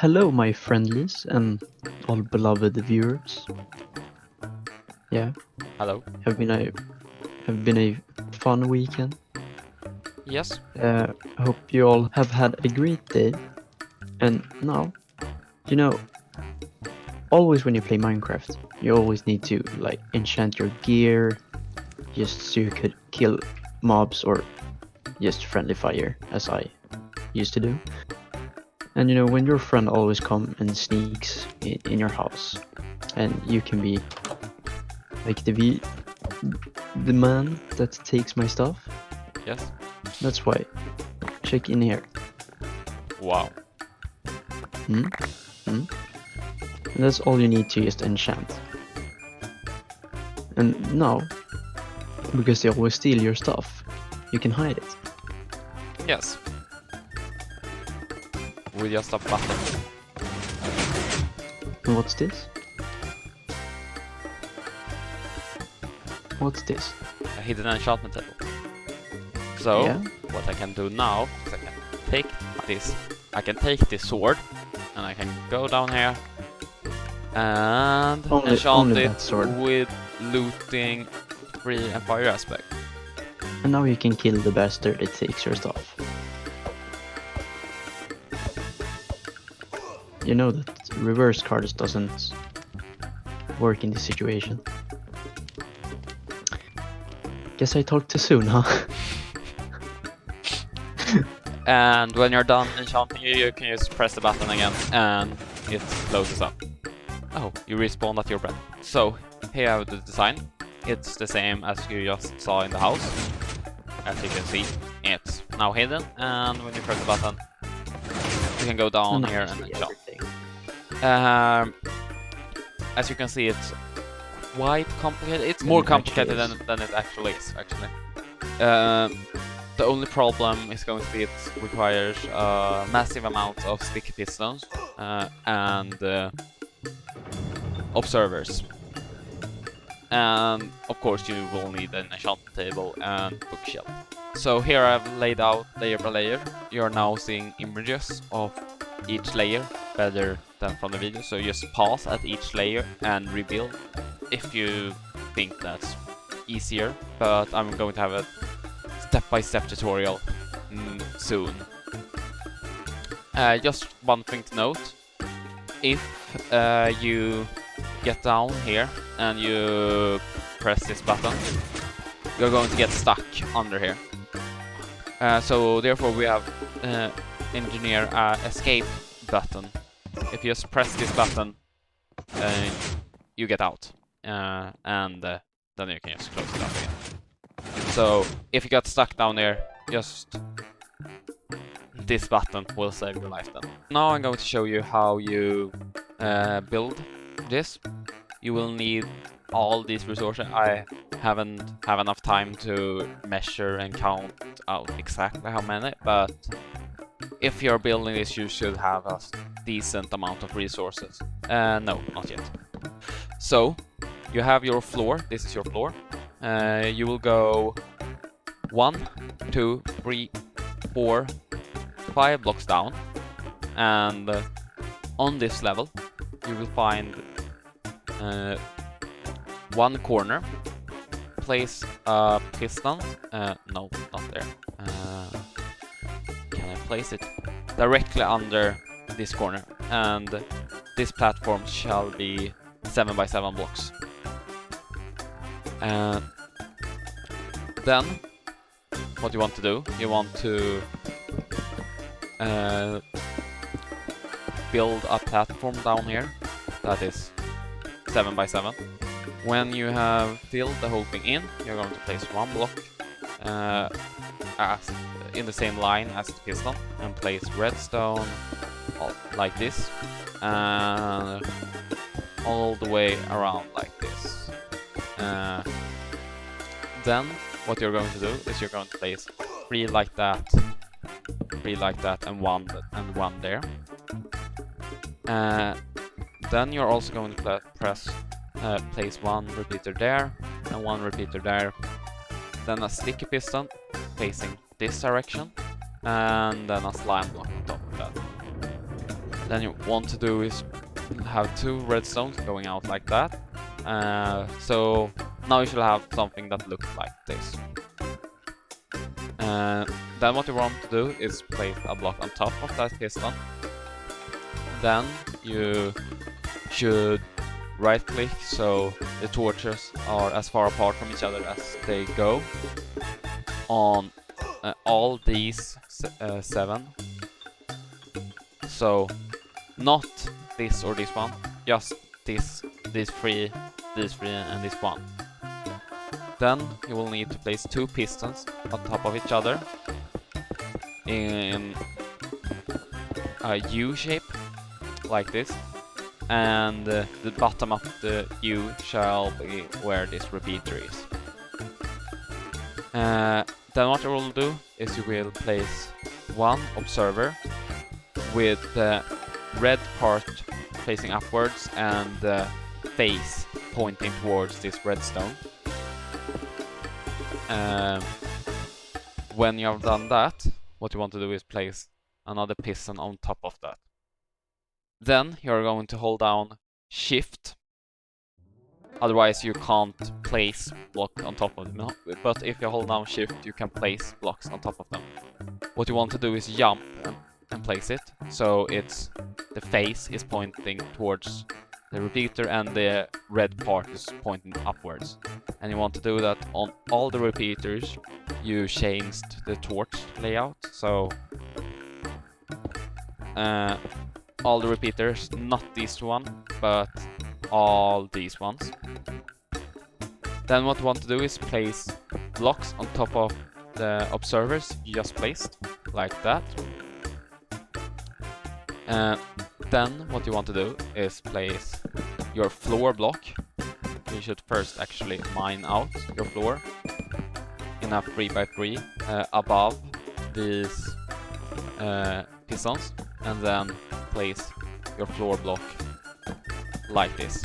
Hello, my friendlies and all beloved viewers. Yeah, Hello. have been a fun weekend. Yes. I hope you all have had a great day. And now, you know, always when you play Minecraft, you always need to like enchant your gear, just so you could kill mobs or just friendly fire, as I used to do. And when your friend always come and sneaks in your house, and you can be like the man that takes my stuff. Yes. That's why. Check in here. Wow. Hmm? Hmm? And that's all you need to just enchant. And now, because they always steal your stuff, you can hide it. Yes. With just a button. And what's this? What's this? A hidden enchantment table. So, Yeah. what I can do now is I can take this sword and I can go down here and enchant only it that sword. with looting, free and fire aspect. And now you can kill the bastard that takes your stuff. You know that reverse cards doesn't work in this situation. Guess I talked too soon, huh? And when you're done enchanting, you can just press the button again and it closes up. Oh, you respawn at your breath. So, here I have the design. It's the same as you just saw in the house. As you can see, it's now hidden, and when you press the button, you can go down here and enchant. As you can see, it's quite complicated. It's more complicated than it actually is, actually. The only problem is going to be it requires a massive amount of sticky pistons and observers. And of course you will need an enchantment table and bookshelf. So here I've laid out layer by layer. You're now seeing images of each layer better than from the video. So just pause at each layer and rebuild if you think that's easier. But I'm going to have a step-by-step tutorial soon. Just one thing to note, if you get down here and you press this button, you're going to get stuck under here. So therefore we have engineer escape button. If you just press this button, you get out, and then you can just close it up again. So if you got stuck down there, just this button will save your life then. Now I'm going to show you how you build this. You will need all these resources. I haven't have enough time to measure and count out exactly how many, but if you're building this, you should have a decent amount of resources. No, not yet. So you have your floor. This is your floor. You will go 1, 2, 3, 4, 5 blocks down, and on this level you will find one corner. Place a piston. No, not there. Can I place it directly under this corner? And this platform shall be 7 by 7 blocks. Then what you want to do, you want to build a platform down here that is 7 by 7. When you have filled the whole thing in, you're going to place one block in the same line as the piston and place redstone like this and all the way around like this. Then what you're going to do is you're going to place 3 like that, 3 like that, and one there. Then you're also going to place one repeater there and one repeater there. Then a sticky piston facing this direction, and then a slime block on top of that. Then you want to do is have 2 redstones going out like that. So now you should have something that looks like this. Then what you want to do is place a block on top of that piston. Then you should right click so the torches are as far apart from each other as they go on all these 7. So not this or this one, just these 3, these 3 and this one. Then you will need to place 2 pistons on top of each other in a U shape like this, and the bottom of the U shall be where this repeater is. Then what you will do is you will place 1 observer with the red part facing upwards and the face pointing towards this redstone. When you have done that, what you want to do is place another piston on top of that. Then you're going to hold down Shift, otherwise you can't place block on top of them, but if you hold down Shift you can place blocks on top of them. What you want to do is jump and place it, so the face is pointing towards the repeater and the red part is pointing upwards. And you want to do that on all the repeaters. You changed the torch layout, so all the repeaters, not this one, but all these ones. Then what you want to do is place blocks on top of the observers you just placed, like that. Then what you want to do is place your floor block. You should first actually mine out your floor in a 3x3 above these pistons, and then place your floor block like this.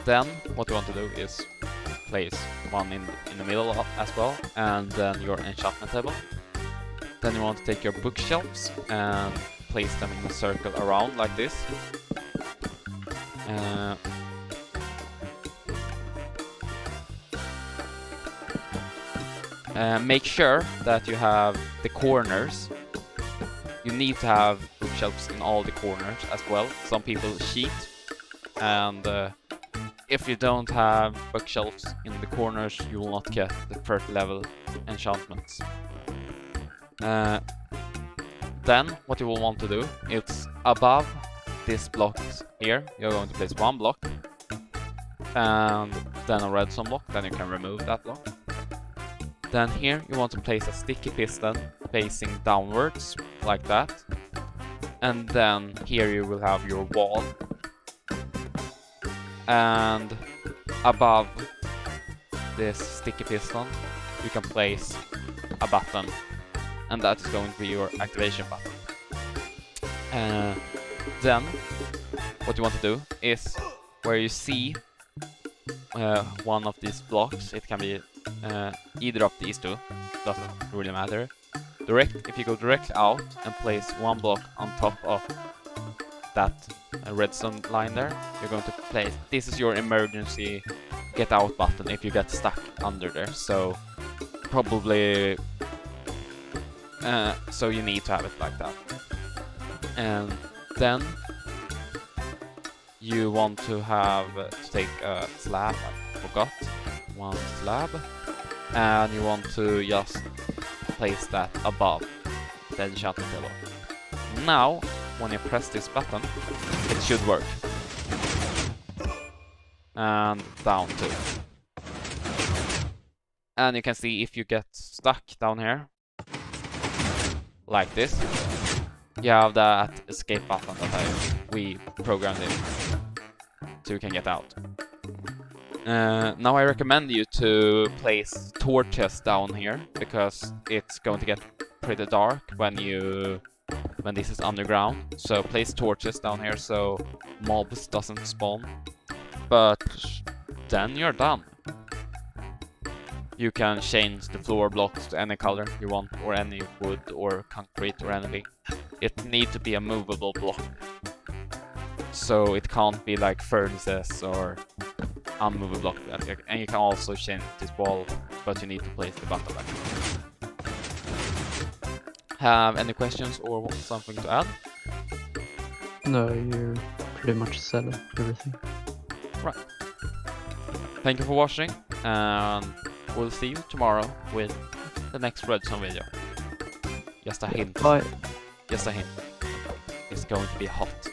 Then what you want to do is place 1 in the middle as well, and then your enchantment table. Then you want to take your bookshelves and place them in a circle around like this. Make sure that you have the corners. You need to have bookshelves in all the corners as well. Some people cheat, and if you don't have bookshelves in the corners, you will not get the first level enchantments. Then what you will want to do is above this block here, you're going to place 1 block and then a redstone block, then you can remove that block. Then here you want to place a sticky piston facing downwards like that, and then here you will have your wall, and above this sticky piston you can place a button, and that is going to be your activation button. Then what you want to do is where you see one of these blocks, it can be either of these 2, doesn't really matter. If you go directly out and place 1 block on top of that redstone line there, you're going to place, this is your emergency get out button if you get stuck under there, so probably so you need to have it like that. And then you want to take a slab, I forgot, 1 slab, and you want to just place that above the enchantment table. Now, when you press this button, it should work. And down too. And you can see if you get stuck down here, like this, you have that escape button that we programmed in, so you can get out. Now I recommend you to place torches down here, because it's going to get pretty dark when this is underground. So place torches down here so mobs doesn't spawn. But then you're done. You can change the floor blocks to any color you want, or any wood or concrete or anything. it need to be a movable block. So it can't be like furnaces or unmovable block. And you can also change this wall, but you need to place the button back. Have any questions or want something to add? No, you pretty much said everything. Right. Thank you for watching, and we'll see you tomorrow with the next redstone video. Just a hint. Bye. Just a hint. It's going to be hot.